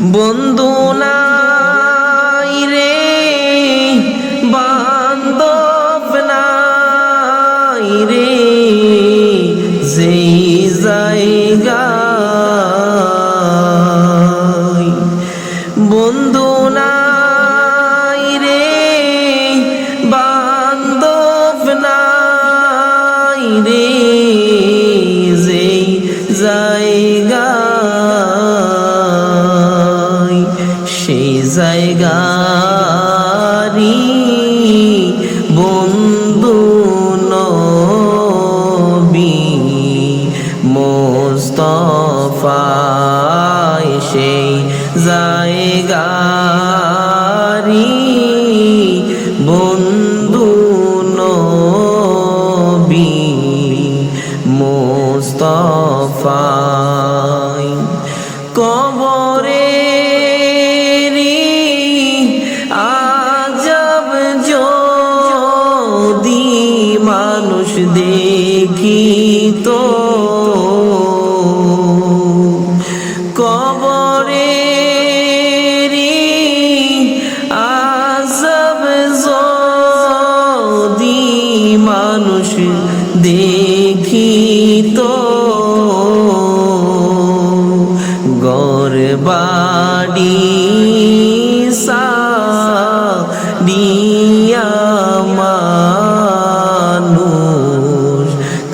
বন্ধু নাই রে বান্ধব নাই রে যেই জায়গায় বন্ধু নাই রে বান্ধব নাই রে যেই জায়গায় সেই জায়গারি বন্ধু নবী মুস্তাফা সেই জায়গারি বন্ধু নবী মুস্তাফা কবরে মানুষ দেখিত কবরে আযব যদি মানুষ দেখিত ঘর বাড়ি সারিয়া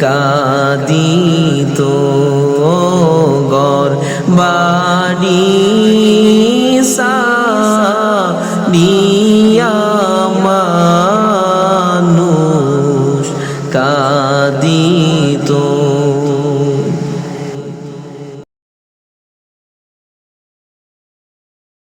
কাদিত ঘর বাড়ি সারি